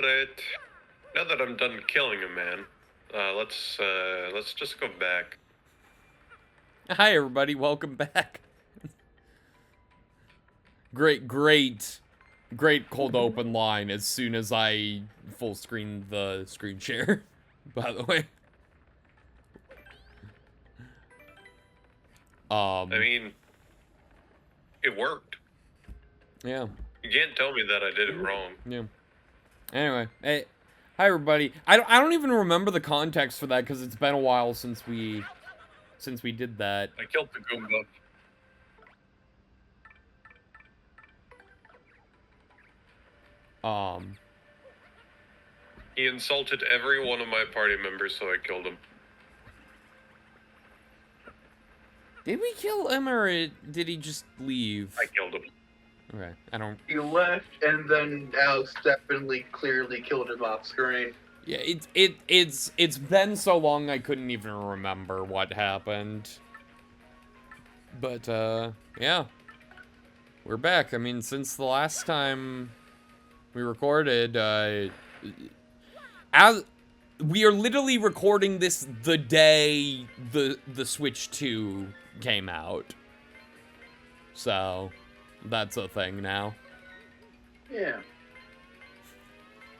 Alright. Now that I'm done killing a man, let's just go back. Hi, everybody. Welcome back. Great cold open line as soon as I full screen the screen share, by the way. I mean, it worked. Yeah. You can't tell me that I did it wrong. Yeah. Anyway, hey, hi everybody. I don't even remember the context for that because it's been a while since we did that. I killed the Goomba. He insulted every one of my party members, so I killed him. Did we kill him or did he just leave? I killed him. Okay, I don't... He left, and then Alex definitely clearly killed him off screen. Yeah, it's been so long I couldn't even remember what happened. But, yeah. We're back. I mean, since the last time we recorded, we are literally recording this the day the Switch 2 came out. So, that's a thing now. Yeah.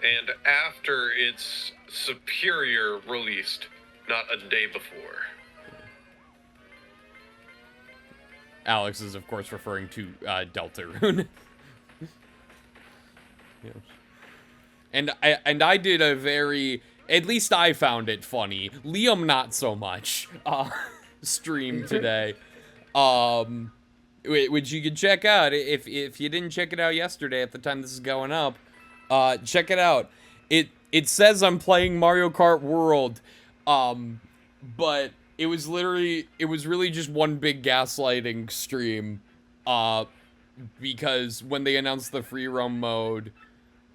And after its superior released, not a day before. Alex is, of course, referring to Deltarune. Yeah. And I did a very, at least I found it funny, Liam not so much, stream today. Which you can check out if you didn't check it out yesterday at the time this is going up. Check it out. It says I'm playing Mario Kart World, but it was really just one big gaslighting stream, because when they announced the free roam mode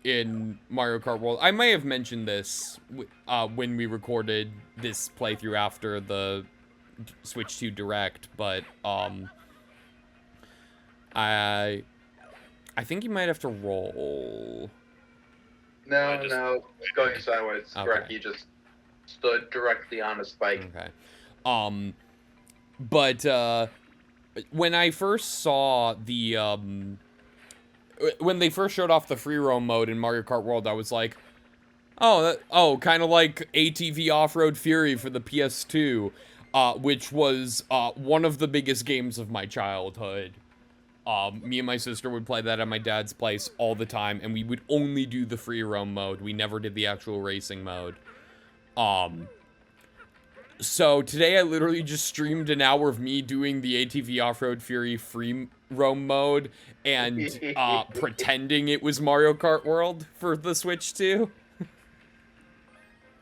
in Mario Kart World, I may have mentioned this when we recorded this playthrough after the Switch 2 Direct, but I think you might have to roll. No, it's going sideways. Okay. Correct. He just stood directly on a spike. Okay. But when I first saw the when they first showed off the free roam mode in Mario Kart World, I was like, oh, kind of like ATV Off-Road Fury for the PS2, which was one of the biggest games of my childhood. Me and my sister would play that at my dad's place all the time, and we would only do the free roam mode. We never did the actual racing mode. So today I literally just streamed an hour of me doing the ATV Off-Road Fury free roam mode and pretending it was Mario Kart World for the Switch 2.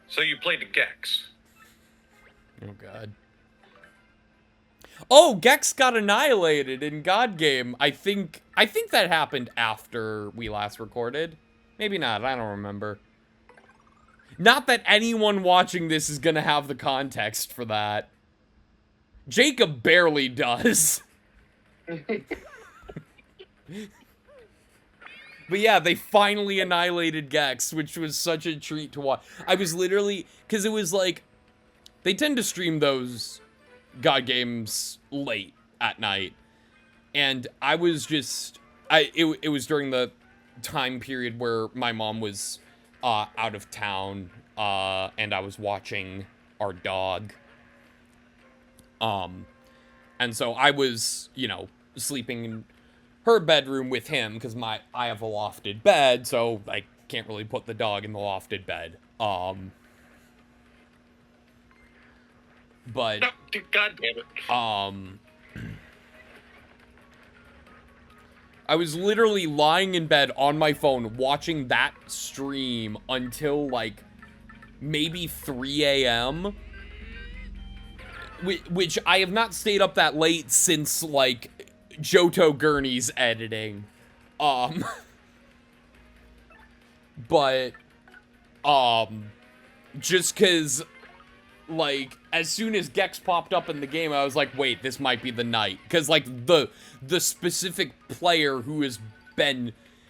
So you played Gex. Oh god. Oh, Gex got annihilated in God Game. I think that happened after we last recorded. Maybe not, I don't remember. Not that anyone watching this is gonna have the context for that. Jacob barely does. But yeah, they finally annihilated Gex, which was such a treat to watch. I was literally, because it was like, they tend to stream those God games late at night, and I was just, it was during the time period where my mom was out of town, and I was watching our dog, and so I was, you know, sleeping in her bedroom with him, because I have a lofted bed, so I can't really put the dog in the lofted bed, but, No, God damn it. I was literally lying in bed on my phone watching that stream until, like, maybe 3 a.m., which I have not stayed up that late since, like, Johto Gurney's editing. But, just because, like, as soon as Gex popped up in the game, I was like, wait, this might be the night. Because, like, the specific player who has been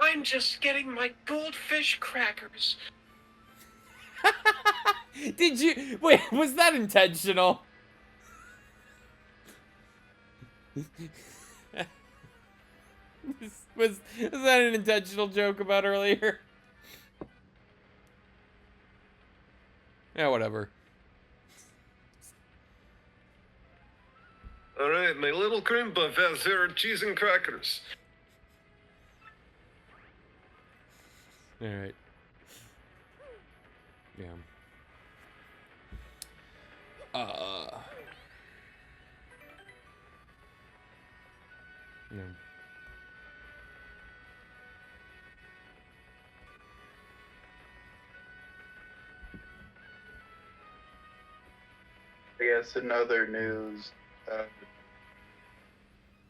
I'm just getting my goldfish crackers. Did you... Wait, was that intentional? was that an intentional joke about earlier? Yeah, whatever. All right, my little cream puff has here cheese and crackers. All right. Yeah. No. I guess in other news,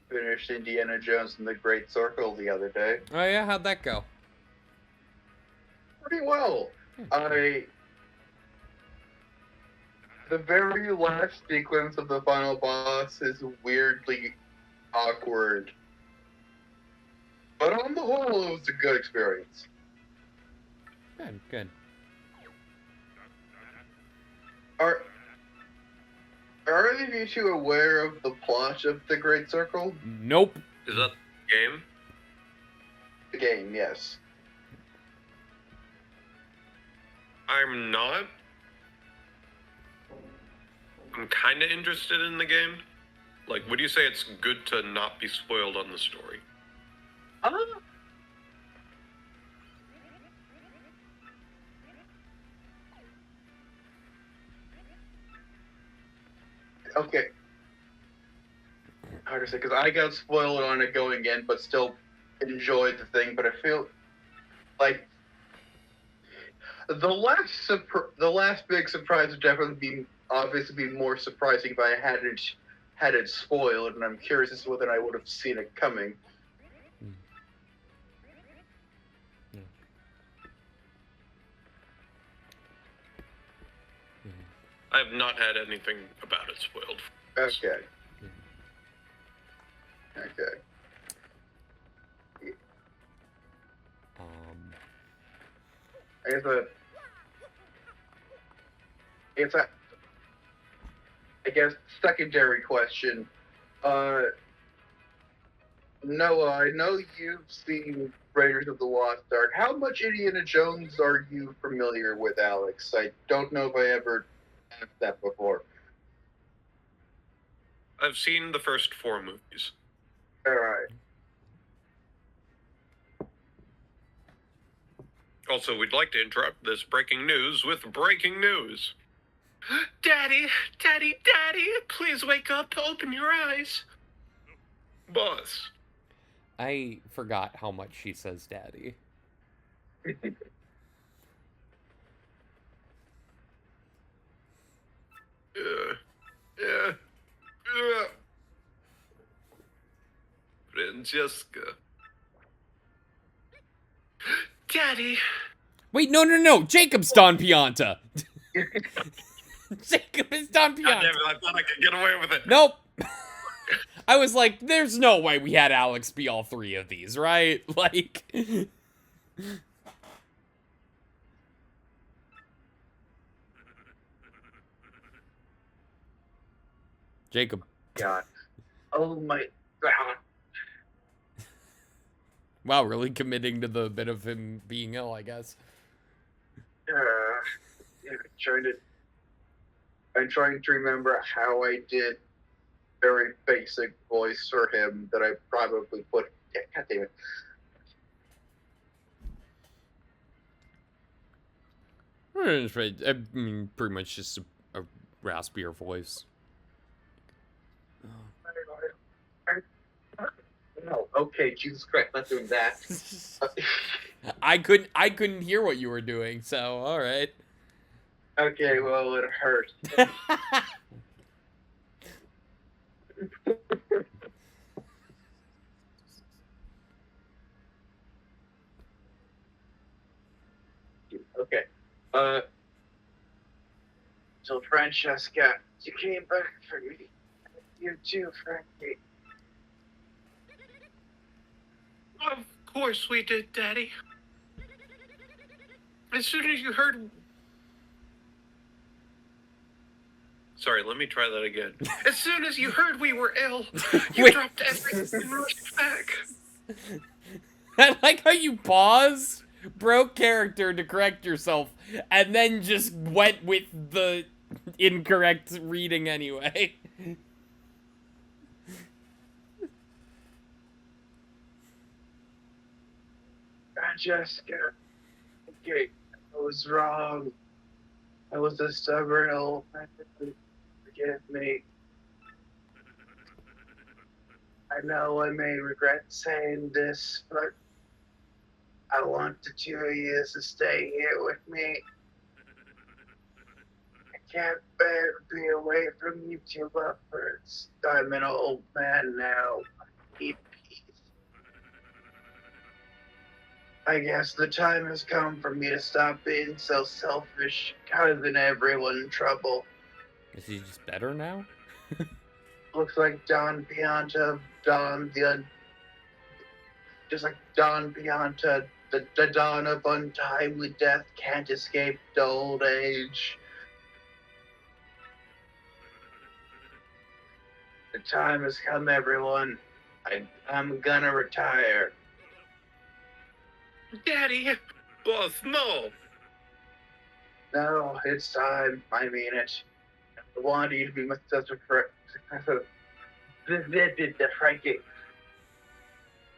finished Indiana Jones and the Great Circle the other day. Oh yeah, how'd that go? Pretty well. The very last sequence of the final boss is weirdly awkward. But on the whole, it was a good experience. Good, good. Are any of you two aware of the plot of the Great Circle? Nope. Is that the game? The game, yes. I'm not. I'm kind of interested in the game. Like, would you say it's good to not be spoiled on the story? Okay. Hard to say, because I got spoiled on it going in, but still enjoyed the thing. But I feel like the last big surprise would definitely be more surprising if I had it spoiled, and I'm curious as to whether I would have seen it coming. I have not had anything about it spoiled. Okay. Okay. It's a I guess secondary question. Noah, I know you've seen Raiders of the Lost Ark. How much Indiana Jones are you familiar with, Alex? I don't know if I ever asked that before. I've seen the first 4 movies. Alright. Also, we'd like to interrupt this breaking news with breaking news. Daddy, Daddy, Daddy, please wake up, open your eyes. Boss. I forgot how much she says daddy. Yeah. Francesca. Daddy. Wait, no. Jacob's Don Pianta. Jacob is Don God Pianta. damn it, I thought I could get away with it. Nope. I was like, there's no way we had Alex be all 3 of these, right? Like... Jacob. God. Oh my God. Wow, really committing to the bit of him being ill, I guess. Yeah, I'm trying to remember how I did very basic voice for him that I probably put. Yeah, God damn it. I mean, pretty much just a raspier voice. No, okay, Jesus Christ, not doing that. I couldn't hear what you were doing, so all right. Okay, well, it hurts. Okay. So Francesca, you came back for me. You too, Frankie. Of course we did, Daddy. As soon as you heard... Sorry, let me try that again. As soon as you heard we were ill, you Wait. dropped everything and rushed back. I like how you paused, broke character to correct yourself, and then just went with the incorrect reading anyway. Francesca, okay, I was wrong. I was a stubborn old man. Forgive me. I know I may regret saying this, but I want the two of you to stay here with me. I can't bear to be away from you two lovers. I'm an old man now. I need peace. I guess the time has come for me to stop being so selfish, causing everyone trouble. Is he just better now? Looks like Don Pianta, just like Don Pianta, the dawn of untimely death can't escape the old age. The time has come, everyone. I'm gonna retire. Daddy, Boss, no. No, it's time. I mean it. I want you to be my successor, Frankie.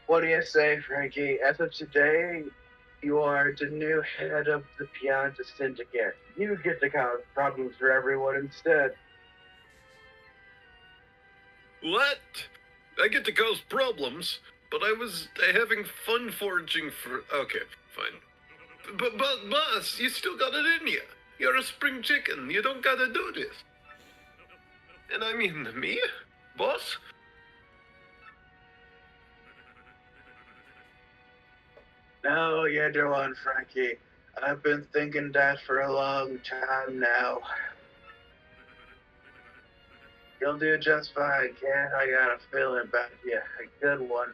What do you say, Frankie? As of today, you are the new head of the Pianta Syndicate. You get to cause problems for everyone instead. What? I get to cause problems, but I was having fun foraging for... Okay, fine. But, boss, you still got it in you. You're a spring chicken. You don't gotta do this. And I mean, me? Boss? No, you're the one, Frankie. I've been thinking that for a long time now. You'll do just fine, kid. I got a feeling about you. A good one.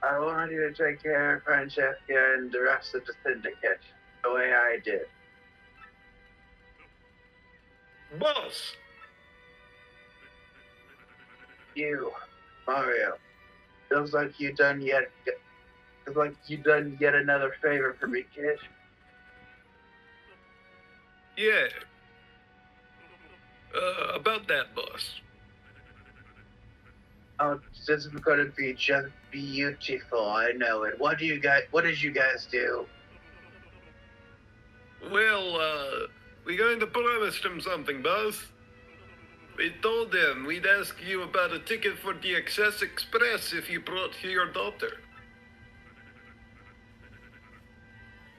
I want you to take care of Francesca and the rest of the syndicate, the way I did. Boss! You, Mario. Feels like you done yet another favor for me, kid. Yeah. About that, boss. Oh, this is gonna be just beautiful. I know it. What did you guys do? Well, we going to promise him something, boss. We told him we'd ask you about a ticket for the Excess Express if you brought here your daughter.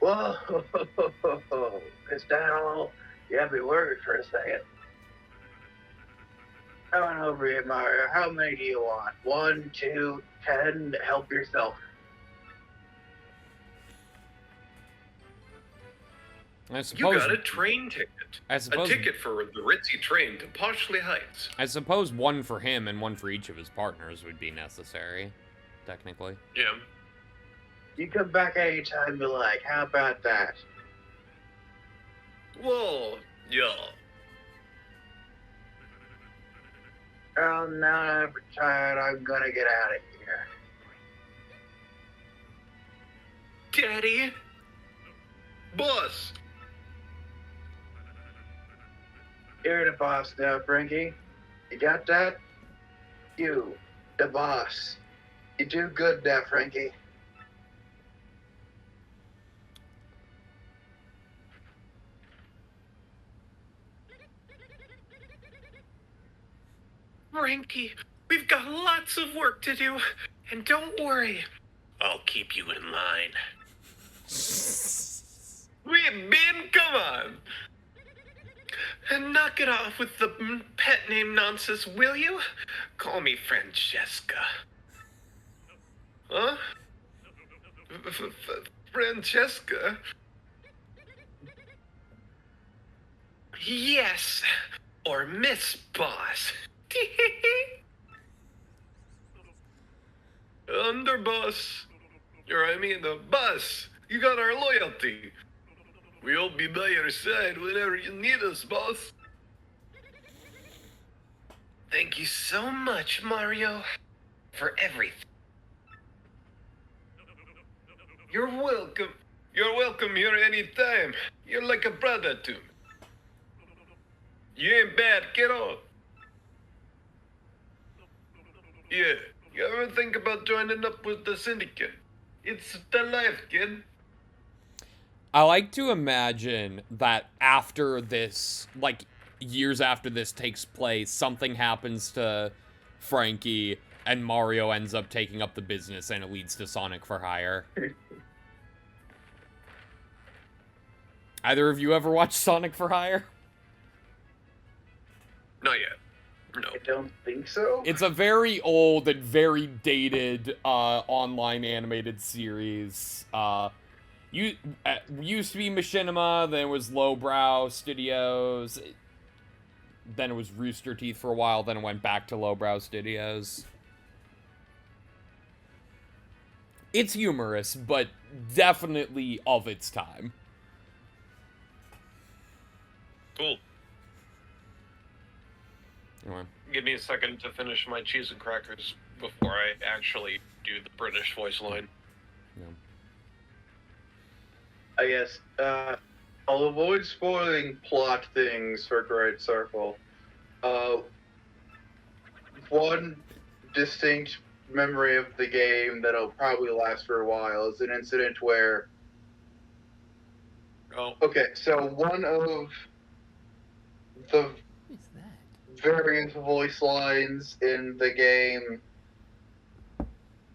Whoa, is that all? You had me worried for a second. Come on over here, Mario. How many do you want? 1, 2, 10? Help yourself. I You suppose. got a train ticket. I suppose. A ticket for the ritzy train to Poshley Heights. I suppose one for him and one for each of his partners would be necessary, technically. Yeah. You come back anytime you like. How about that? Whoa, yeah. Well, now that I'm retired, I'm gonna get out of here. Daddy. Boss! You're the boss now, Frankie. You got that? You, the boss. You do good now, Frankie. Frankie, we've got lots of work to do, and don't worry, I'll keep you in line. Wait, Ben, come on! And knock it off with the pet name nonsense, will you? Call me Francesca. Huh? Francesca? Yes, or Miss Boss. underboss. Or I mean the boss. You got our loyalty. We'll be by your side whenever you need us, boss. Thank you so much, Mario, for everything. You're welcome. You're welcome here anytime. You're like a brother to me. You ain't bad, kiddo. Yeah, you ever think about joining up with the syndicate? It's the life, kid. I like to imagine that after this, like, years after this takes place, something happens to Frankie, and Mario ends up taking up the business, and it leads to Sonic for Hire. Either of you ever watched Sonic for Hire? Not yet. No. I don't think so. It's a very old and very dated online animated series. Used to be Machinima, then it was Lowbrow Studios, then it was Rooster Teeth for a while, then it went back to Lowbrow Studios. It's humorous, but definitely of its time. Cool. Anyway. Give me a second to finish my cheese and crackers before I actually do the British voice line. Yeah. I guess, I'll avoid spoiling plot things for Great Circle. One distinct memory of the game that'll probably last for a while is an incident where... Oh. Okay, so one of the various voice lines in the game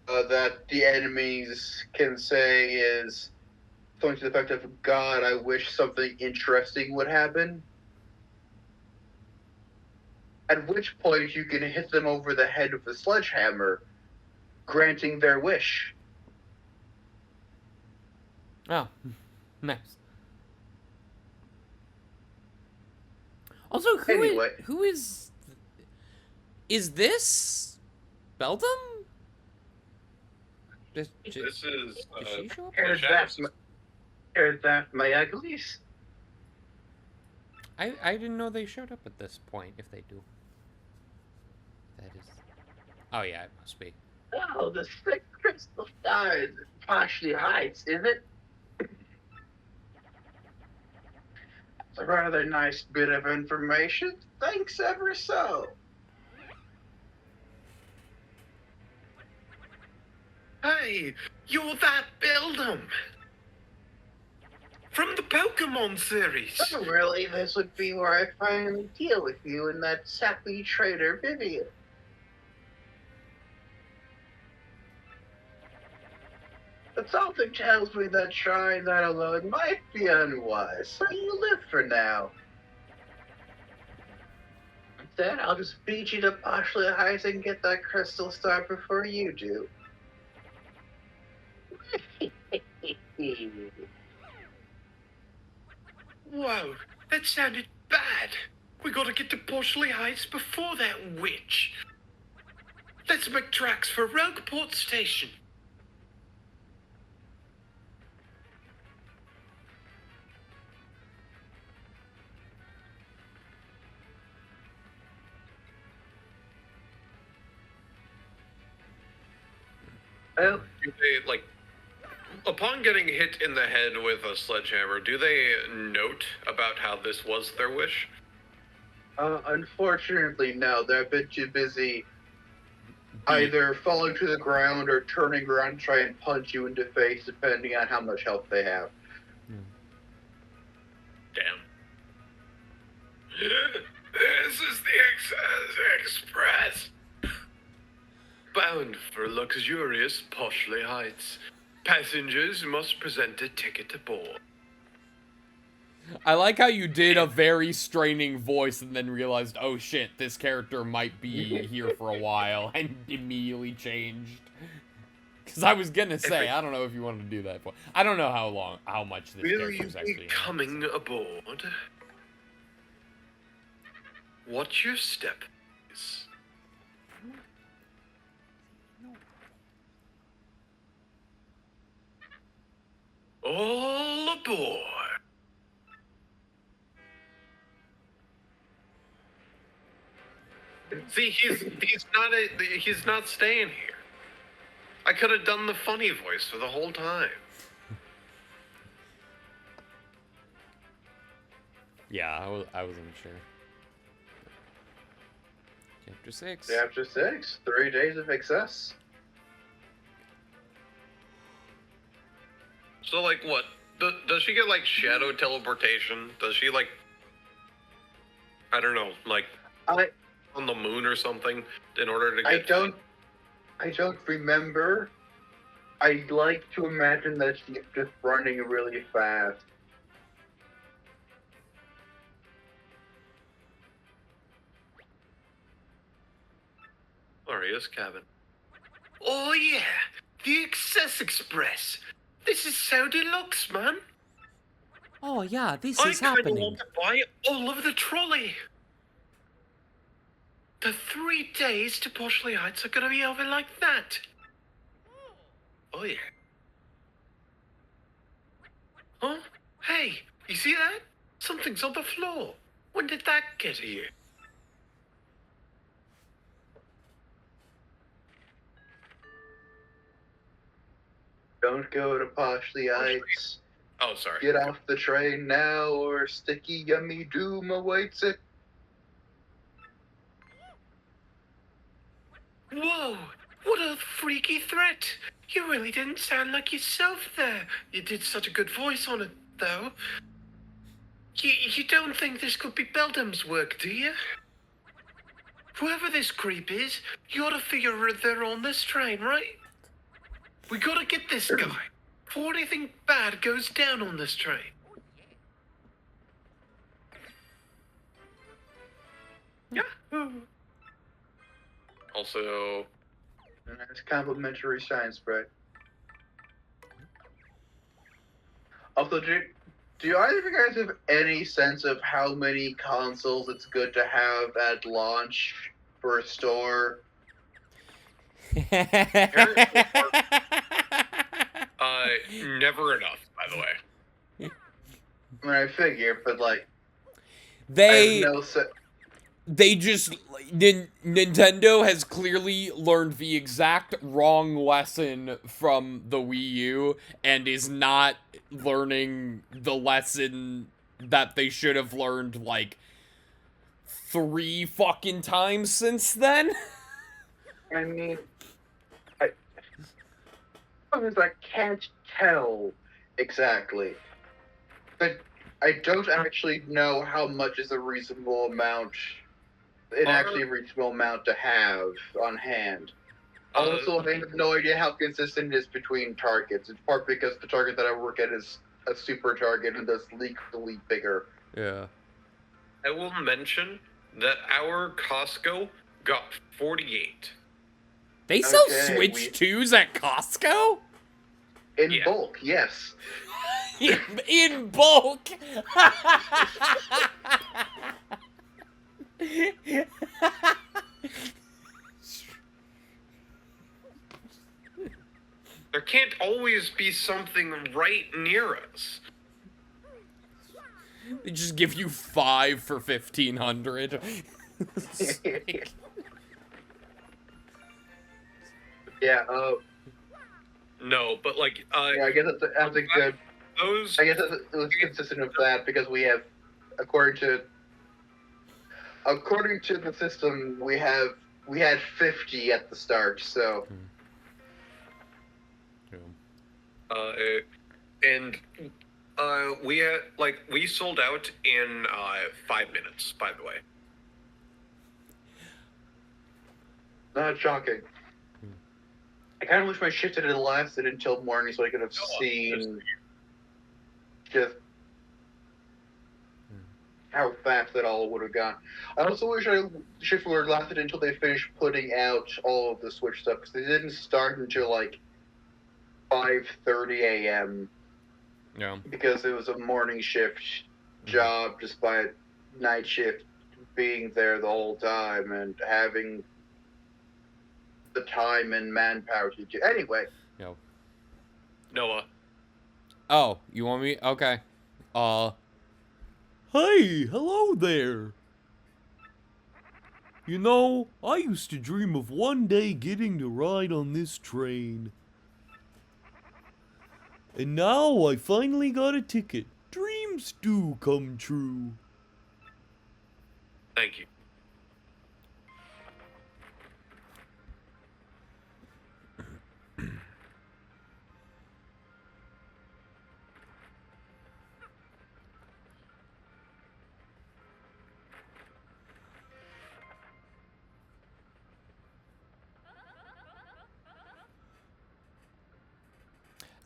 that the enemies can say is something to the effect of, "God, I wish something interesting would happen." At which point you can hit them over the head with a sledgehammer, granting their wish. Oh, nice. Also, who is this Beldum? This is Did she show up? Here's that, my uglies. I didn't know they showed up at this point, if they do. That is... Oh yeah, it must be. Oh, the 6 crystal stars partially hides, is it? It's a rather nice bit of information. Thanks ever so. Hey, you're that Beldum from the Pokemon series. Oh, really, this would be where I finally deal with you and that sappy traitor Vivian. But something tells me that trying that alone might be unwise, so you live for now. Then I'll just beat you to partially height and get that crystal star before you do. Whoa, that sounded bad. We gotta get to Porchley Heights before that witch. Let's make tracks for Rogueport Station. Well, Do they, like, upon getting hit in the head with a sledgehammer, do they note about how this was their wish? unfortunately, no. They're a bit too busy either falling to the ground or turning around to try and punch you in the face, depending on how much health they have. Damn. This is the Express. Bound for luxurious Poshley Heights. Passengers must present a ticket aboard. I like how you did a very straining voice and then realized, oh shit, this character might be here for a while, and immediately changed. Because I was gonna say, I don't know if you wanted to do that. I don't know how much this Will character's you actually be coming aboard? Watch your step, please. All aboard. See, he's not staying here. I could have done the funny voice for the whole time. Yeah, I wasn't sure. Chapter 6. Chapter 6, 3 days of excess. So, like, what? Does she get, like, shadow teleportation? Does she, like, I don't know, like, on the moon or something in order to get... I don't remember. I'd like to imagine that she's just running really fast. Maria's cabin. Oh yeah, the Excess Express. This is so deluxe, man. Oh yeah, this I is kind of happening. want to buy all of the trolley. The 3 days to Poshley Heights are gonna be over like that. Oh, yeah. Huh? Hey, you see that? Something's on the floor. When did that get here? Don't go to Poshley Heights. Oh, sorry. Get off the train now, or sticky yummy doom awaits it. Whoa, what a freaky threat. You really didn't sound like yourself there. You did such a good voice on it, though. You don't think this could be Beldam's work, do you? Whoever this creep is, you ought to figure they're on this train, right? We gotta get this guy before anything bad goes down on this train. Yahoo! Also, Nice complimentary shine spray. Also, do either of you guys have any sense of how many consoles it's good to have at launch for a store? never enough, by the way. I mean, I figure, but like, They I have no they just Nintendo has clearly learned the exact wrong lesson from the Wii U and is not learning the lesson that they should have learned like 3 fucking times since then. I mean, I can't tell exactly, but I don't actually know how much is a reasonable amount, actually reasonable amount to have on hand. Also, I have no idea how consistent it is between targets. In part because the target that I work at is a super target and does legally bigger. Yeah. I will mention that our Costco got 48. They sell Okay, Switch 2s at Costco? In Yeah. bulk, yes. In bulk. There can't always be something right near us. They just give you 5 for 1,500. Yeah, No, but like, yeah, I guess that's a good. those. I guess it was consistent with that because we have, according to the system, we had 50 at the start. So And we had we sold out in 5 minutes. By the way. not shocking. I kind of wish my shift had lasted until morning so I could have seen just how fast that all would have gone. I also wish the shift would have lasted until they finished putting out all of the Switch stuff because they didn't start until like 5:30 a.m. Yeah. because it was a morning shift job despite night shift being there the whole time and having the time and manpower to do. Anyway, Noah. Oh, you want me? Okay. Hey, hello there. You know, I used to dream of one day getting to ride on this train. And now I finally got a ticket. Dreams do come true. Thank you.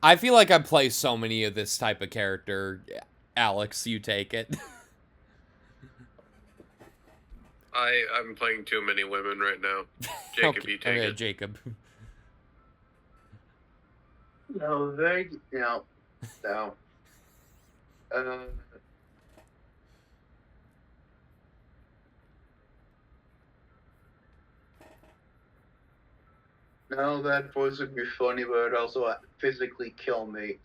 I feel like I play so many of this type of character. Alex, you take it. I'm playing too many women right now. Jacob, Okay, you take okay, it. Jacob. No, no. Uh, no, that voice would be funny, but it'd also physically kill me.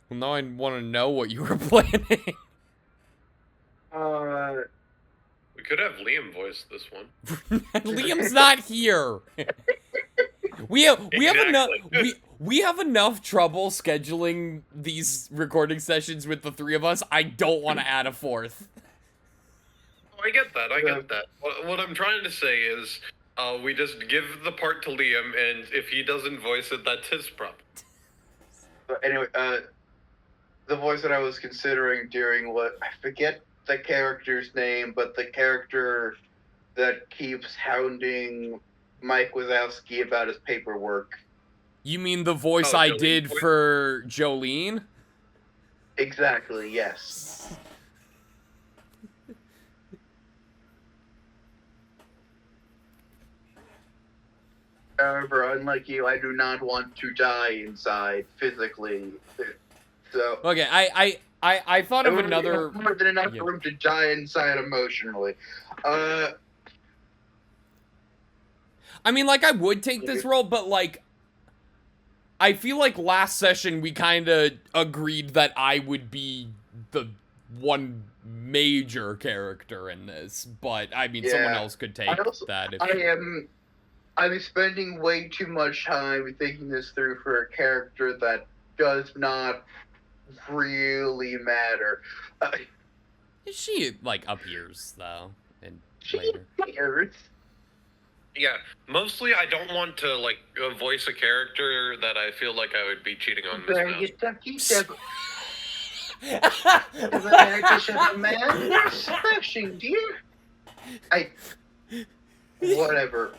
Well, now I want to know what you were planning. We could have Liam voice this one. Liam's not here. We have enough Exactly. we have enough trouble scheduling these recording sessions with the three of us. I don't want to add a fourth. Oh, I get that. I get that. What I'm trying to say is, we just give the part to Liam, and if he doesn't voice it, that's his problem. But anyway, the voice that I was considering during I forget the character's name, but the character that keeps hounding Mike Wazowski about his paperwork. You mean the voice Oh, I Jolene's did voice? for Jolene? Exactly, yes. However, unlike you, I do not want to die inside physically. So Okay, I thought of another. more than enough Yeah. room to die inside emotionally. I mean, like, I would take this role, but, like, I feel like last session we kind of agreed that I would be the one major character in this, but, I mean, someone Yeah. else could take that. If... I'm spending way too much time thinking this through for a character that does not really matter. She, like, appears, though, and She later. appears. Yeah, mostly I don't want to, like, voice a character that I feel like I would be cheating on Miss Very Mouse. good ducky, the man. Smashing, dear. Whatever.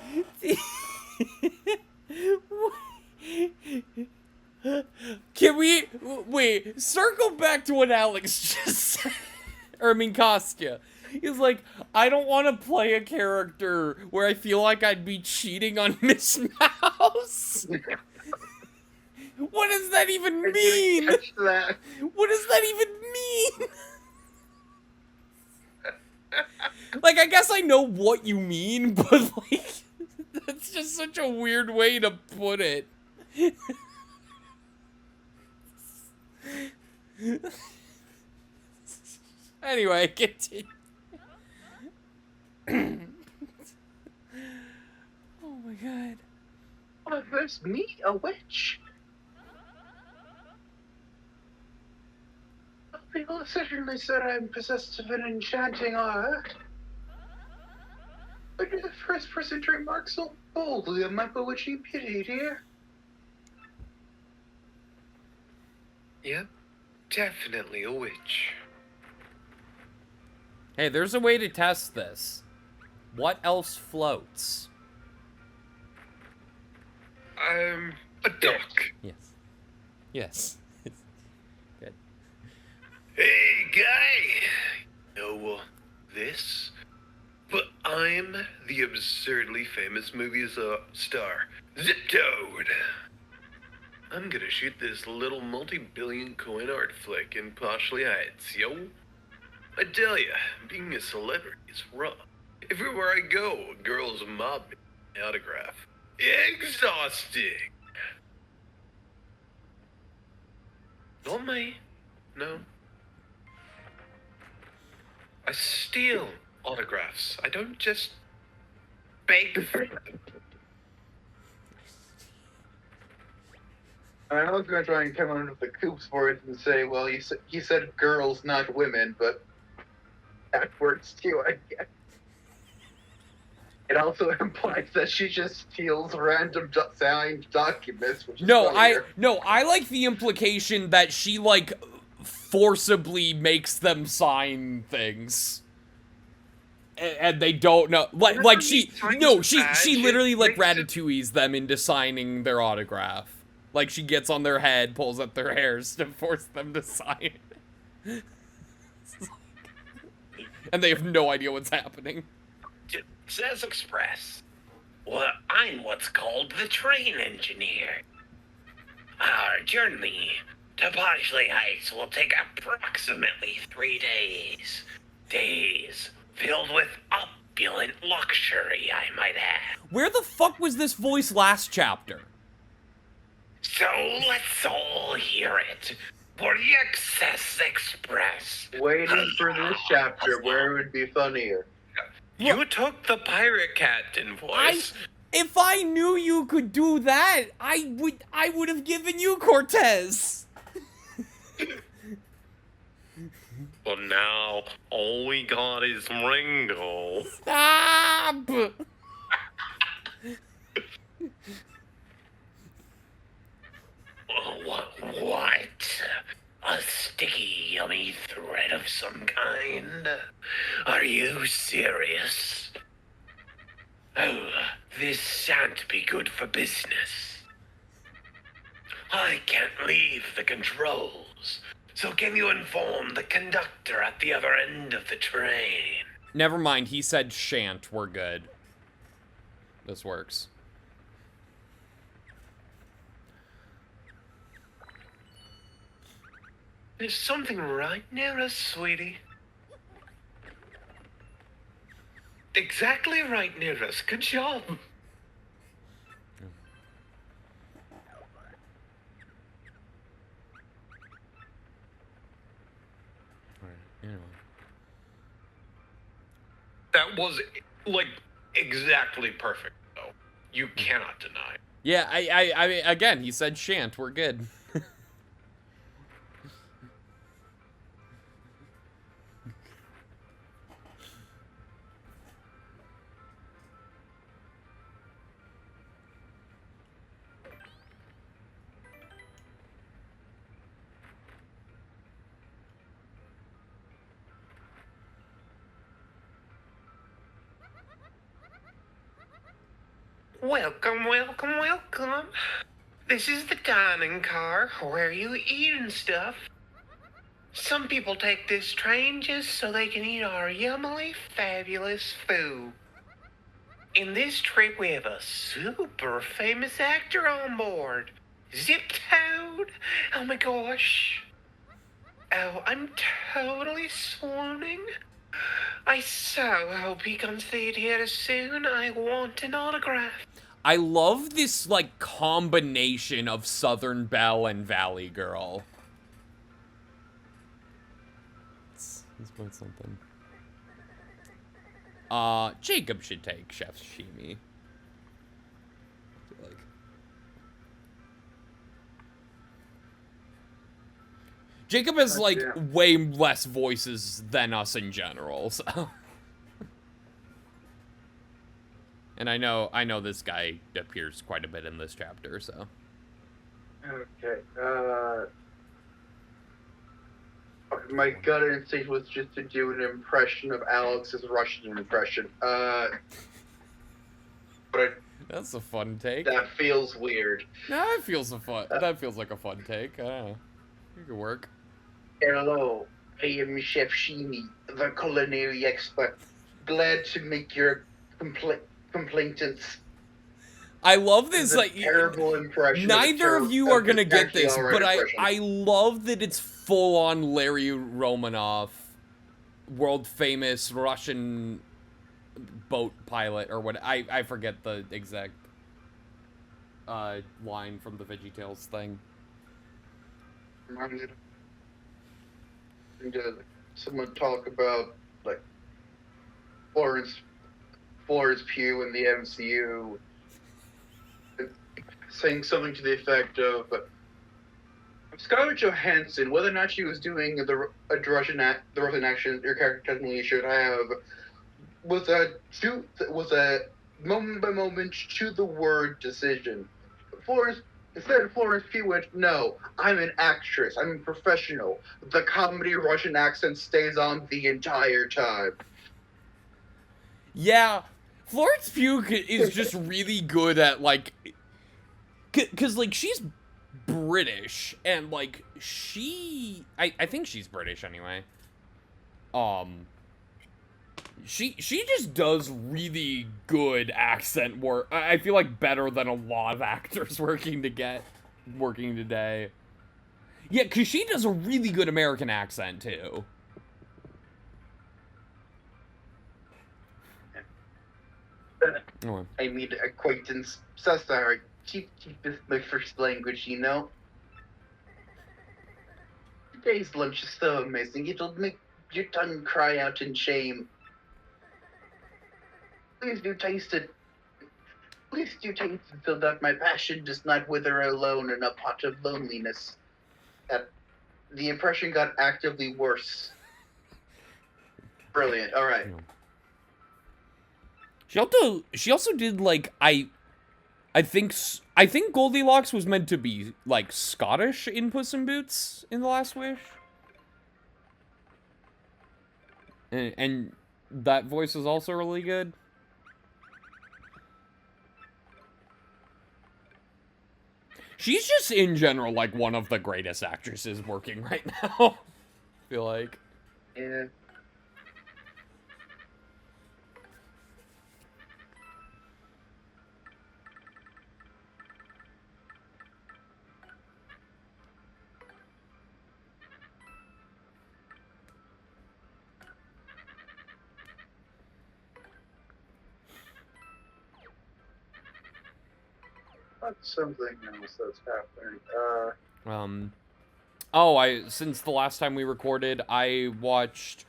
Can we wait? Circle back to what Alex just said. Or I mean, Kostya. He's like, I don't want to play a character where I feel like I'd be cheating on Miss Mouse. What does that even mean? Catch that. What does that even mean? Like, I guess I know what you mean, but, like, that's just such a weird way to put it. Anyway, continue. Oh my god. Oh, there's me, a witch. People have certainly said I'm possessed of an enchanting art. But you're the first person to remark so boldly of my bewitching beauty, dear. Yep, definitely a witch. Hey, there's a way to test this. What else floats? A duck. Yes. Yes. Good. Hey, guy! Know this? But I'm the absurdly famous movie star, Zip-Toad. I'm gonna shoot this little multi-billion coin art flick in Poshly Heights, yo. I tell ya, being a celebrity is rough. Everywhere I go, girls mob me for my autograph. Exhausting. Not me. No. I steal autographs. I don't just beg for them. I was going to try and come under the coops for it and say, well, he said girls, not women, but that works too, I guess. It also implies that she just steals random signed documents, which is funnier. I like the implication that she, like, forcibly makes them sign things. And they don't know, like she literally, like, Ratatouille's them into signing their autograph. Like, she gets on their head, pulls up their hairs to force them to sign. And they have no idea what's happening. Says Express. Well, I'm what's called the train engineer. Our journey to Bodgley Heights will take approximately 3 days. Days filled with opulent luxury, I might add. Where the fuck was this voice last chapter? So let's all hear it for the Excess Express. Waiting for this chapter where it would be funnier. You took the pirate captain voice. If I knew you could do that, I would have given you Cortez. Well, now all we got is Ringo. Stop! What? A sticky, yummy thread of some kind? Are you serious? Oh, this shan't be good for business. I can't leave the controls, so can you inform the conductor at the other end of the train? Never mind, he said shan't, we're good. This works. There's something right near us, sweetie. Exactly right near us. Good job. That was, like, exactly perfect, though. You cannot deny. Yeah, I mean, again, he said shan't, we're good. Welcome, welcome, welcome. This is the dining car where you eat and stuff. Some people take this train just so they can eat our yummily fabulous food. In this trip, we have a super famous actor on board. Zip Toad. Oh my gosh. Oh, I'm totally swooning. I so hope he comes here soon. I want an autograph. I love this, like, combination of Southern Belle and Valley Girl. Let's put something. Jacob should take Chef Shimi. Like, Jacob has, like, way less voices than us in general, so. And I know this guy appears quite a bit in this chapter, so. Okay, my gut instinct was just to do an impression of Alex's Russian impression. But That's a fun take. that feels weird. No, that feels like a fun take. I don't know. It could work. Hello, I am Chef Shimi, the culinary expert. Glad to make your complaints. I love this, like, terrible impression. neither of you are gonna get this, but I love that it's full-on Larry Romanoff, world-famous Russian boat pilot, or what, I forget the exact line from the VeggieTales thing. Reminded someone talk about like Florence Pugh in the MCU, saying something to the effect of Scarlett Johansson, whether or not she was doing the Russian accent your character technically should have, was a moment by moment to the word decision. Instead, Florence Pugh went, "No, I'm an actress. I'm a professional. The comedy Russian accent stays on the entire time." Yeah, Florence Pugh is just really good at, like, because, like, she's British, and, like, I think she's British anyway. She just does really good accent work. I feel like better than a lot of actors working today. Yeah, because she does a really good American accent, too. Oh. I made acquaintance. So sorry. Cheap is my first language, you know. Today's lunch is so amazing. It'll make your tongue cry out in shame. Please do taste it. Please do taste it so that my passion does not wither alone in a pot of loneliness. The impression got actively worse. Brilliant. All right. She also did, like, I think Goldilocks was meant to be, like, Scottish in Puss in Boots in The Last Wish. And that voice is also really good. She's just, in general, like, one of the greatest actresses working right now. I feel like. Yeah. That's something else that's happening. Since the last time we recorded, I watched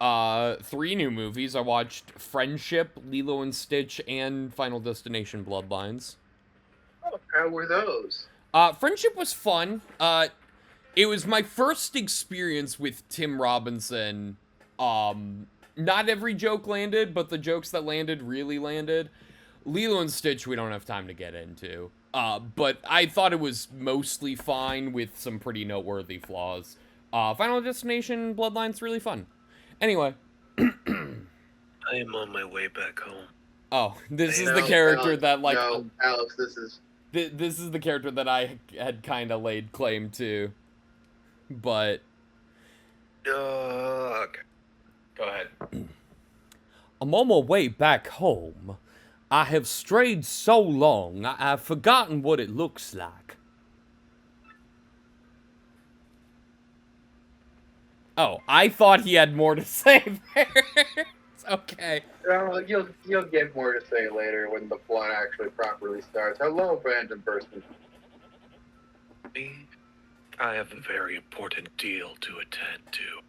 3 new movies. I watched Friendship, Lilo and Stitch, and Final Destination Bloodlines. Oh, how were those? Friendship was fun. It was my first experience with Tim Robinson. Not every joke landed, but the jokes that landed really landed. Lilo and Stitch we don't have time to get into. But I thought it was mostly fine with some pretty noteworthy flaws. Final Destination Bloodline's really fun. Anyway. I am on my way back home. Oh, this is the character that, like... No, Alex, this is the character that I had kind of laid claim to. But... Okay. Go ahead. I'm on my way back home. I have strayed so long, I've forgotten what it looks like. Oh, I thought he had more to say there. It's okay. You'll get more to say later when the plot actually properly starts. Hello, Brandon Burston. Me? I have a very important deal to attend to.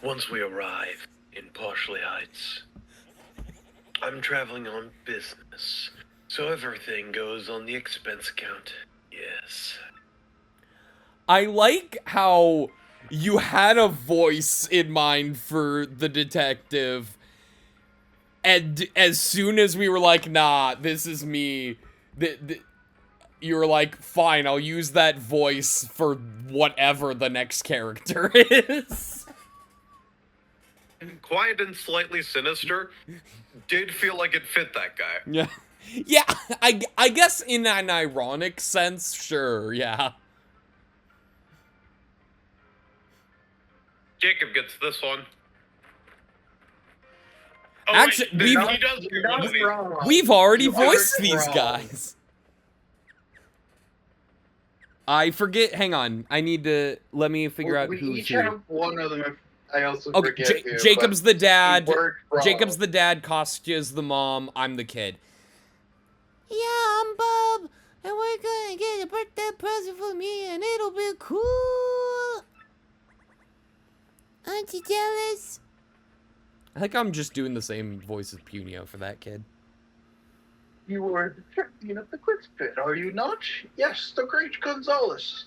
Once we arrive in Poshley Heights, I'm traveling on business, so everything goes on the expense account. Yes. I like how you had a voice in mind for the detective, and as soon as we were like, nah, this is me, you were like, fine, I'll use that voice for whatever the next character is. Quiet and slightly sinister did feel like it fit that guy. Yeah. Yeah, I guess in an ironic sense, sure, yeah. Jacob gets this one. Oh, Actually, wait, he does You're not movie. wrong. We've already You voiced aren't these wrong. guys. I forget, hang on, I need to, let me figure out We who's each who. have one of them. I also Okay, forget who. Jacob's the dad. but we weren't wrong. Jacob's the dad, Kostya's the mom, I'm the kid. Yeah, I'm Bob, And we're gonna get a birthday present for me, and it'll be cool. Aren't you jealous? I think I'm just doing the same voice as Punio for that kid. You were the champion of the quiz pit, are you not? Yes, the great Gonzalez.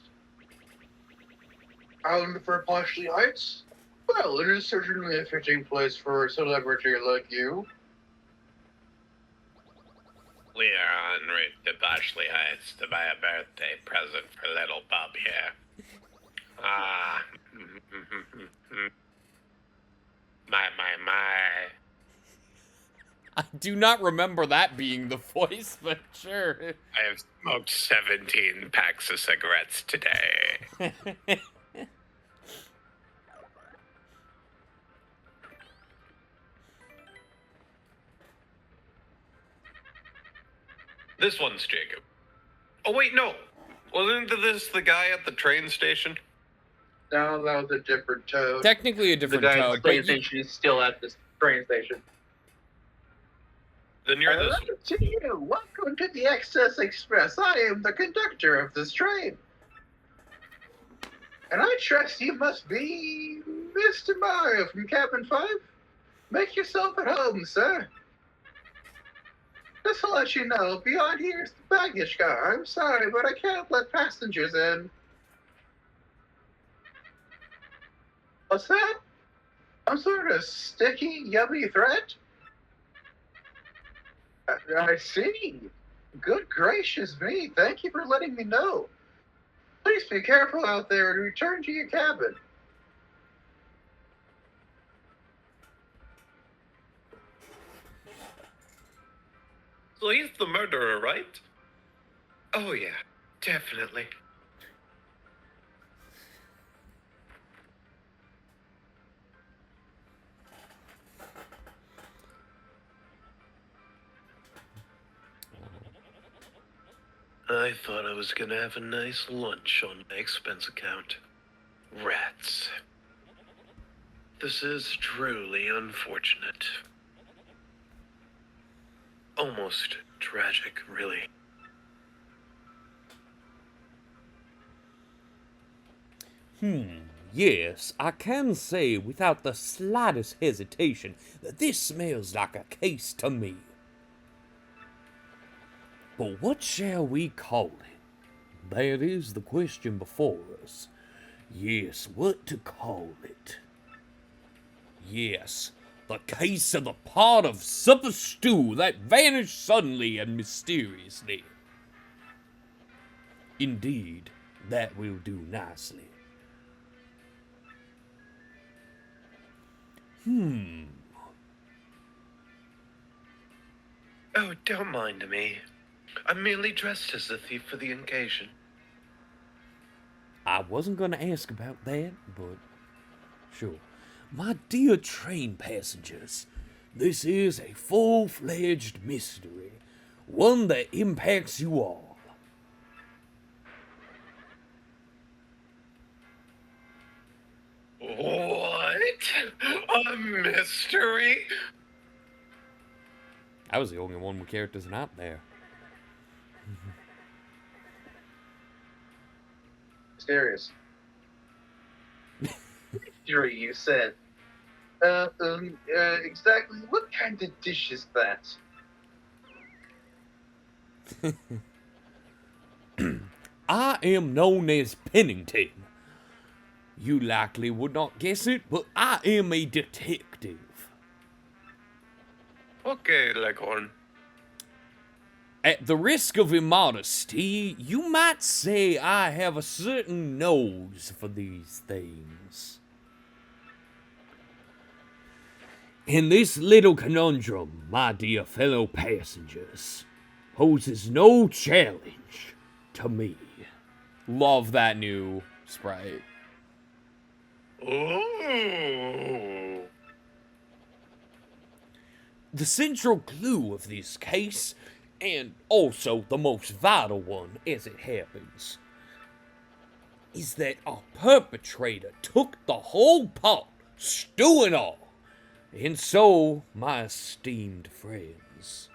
Island for Blashley Heights? Well, it is certainly a fitting place for a celebrity like you. We are en route to Bashley Heights to buy a birthday present for little Bub here. Ah. My. I do not remember that being the voice, but sure. I have smoked 17 packs of cigarettes today. This one's Jacob. Oh, wait, no. Wasn't this the guy at the train station? No, that was a different Toad. Technically a The different guy at Toad, the but train station is still at the train station. Then you're this one. To you. Welcome to the Excess Express. I am the conductor of this train. And I trust you must be Mr. Mario from Cabin 5. Make yourself at home, sir. Just to let you know, beyond here is the baggage car. I'm sorry, but I can't let passengers in. What's that? Some sort of sticky, yummy threat? I see. Good gracious me. Thank you for letting me know. Please be careful out there and return to your cabin. So he's the murderer, right? Oh, yeah, definitely. I thought I was gonna have a nice lunch on my expense account. Rats. This is truly unfortunate. Almost tragic, really. Yes, I can say without the slightest hesitation that this smells like a case to me. But what shall we call it? That is the question before us. Yes, what to call it? Yes, the case of the pot of supper stew that vanished suddenly and mysteriously. Indeed, that will do nicely. Oh, don't mind me. I'm merely dressed as a thief for the occasion. I wasn't going to ask about that, but sure. My dear train passengers, this is a full-fledged mystery, one that impacts you all. What? A mystery? I was the only one with characters not there. Mysterious. Mystery, you said. Exactly what kind of dish is that? I am known as Pennington. You likely would not guess it, but I am a detective. Okay, Leghorn. At the risk of immodesty, you might say I have a certain nose for these things. And this little conundrum, my dear fellow passengers, poses no challenge to me. Love that new sprite. Ooh. The central clue of this case, and also the most vital one as it happens, is that a perpetrator took the whole pot, stew and all. And so, my esteemed friends,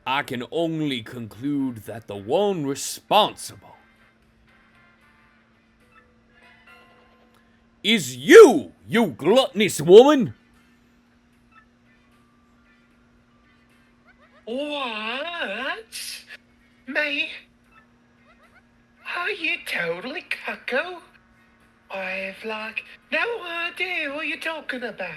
I can only conclude that the one responsible is you, you gluttonous woman. What? Me? Are you totally cuckoo? I've like no idea what you're talking about.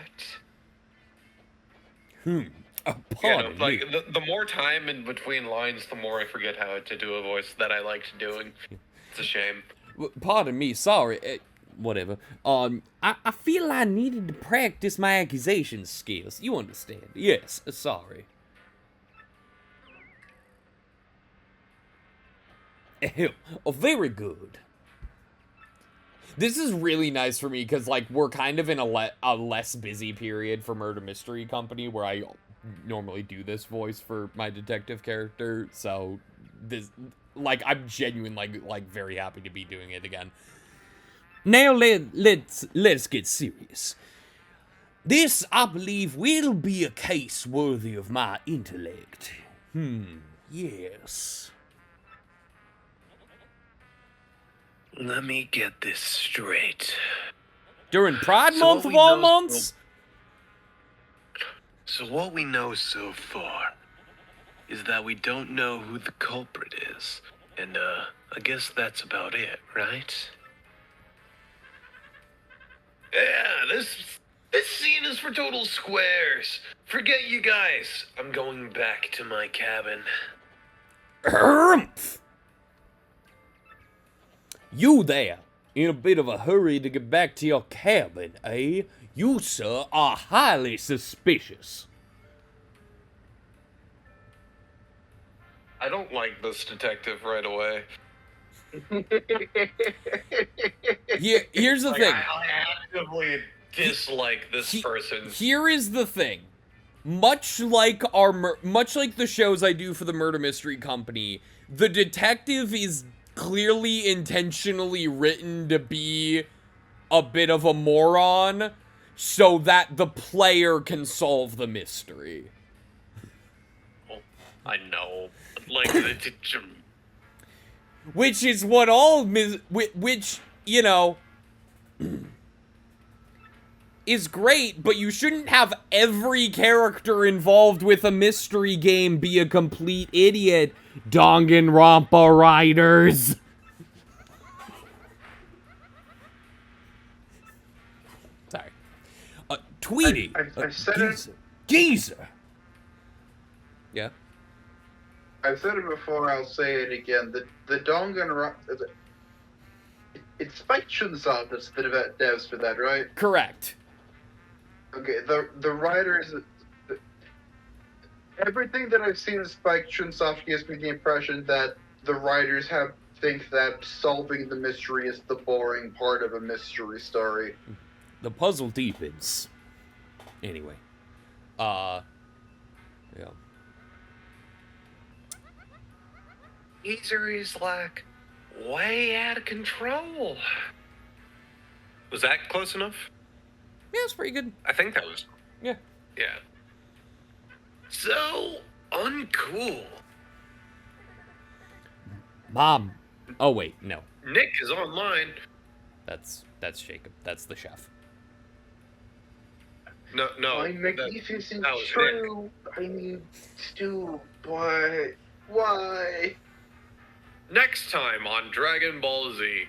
Pardon me. The more time in between lines, the more I forget how to do a voice that I liked doing. It's a shame. Pardon me, sorry. Whatever. I feel I needed to practice my accusation skills. You understand? Yes, sorry. Oh, very good. This is really nice for me because, like, we're kind of in a less busy period for Murder Mystery Company where I normally do this voice for my detective character. So, this, like, I'm genuinely, like very happy to be doing it again. Now, let's get serious. This, I believe, will be a case worthy of my intellect. Yes. Let me get this straight. During Pride So Month what of we all know- months? So what we know so far is that we don't know who the culprit is. And, I guess that's about it, right? Yeah, this scene is for total squares. Forget you guys. I'm going back to my cabin. Harumph! You there, in a bit of a hurry to get back to your cabin, eh? You, sir, are highly suspicious. I don't like this detective right away. Here's the Like, thing. I actively dislike this person. Here is the thing. Much like the shows I do for the Murder Mystery Company, the detective is clearly intentionally written to be a bit of a moron so that the player can solve the mystery. I know. Like, Which is what which, you know, is great, but you shouldn't have every character involved with a mystery game be a complete idiot, Danganronpa writers. Sorry. Tweety. I've said it. Geezer. Yeah. I've said it before. I'll say it again. The Danganronpa. It's Spike Chunsoft that's the devs for that, right? Correct. Okay. The writers. Everything that I've seen of Spike Chunsoft gives me the impression that the writers think that solving the mystery is the boring part of a mystery story. The puzzle deepens. Anyway. Yeah. Geezer is like way out of control. was that close enough? Yeah, it's pretty good. I think that was. Yeah. Yeah. So uncool. Mom. Oh, wait, no. Nick is online. That's Jacob. That's the chef. No. My that magnificent was true. I need stew. Why? Next time on Dragon Ball Z.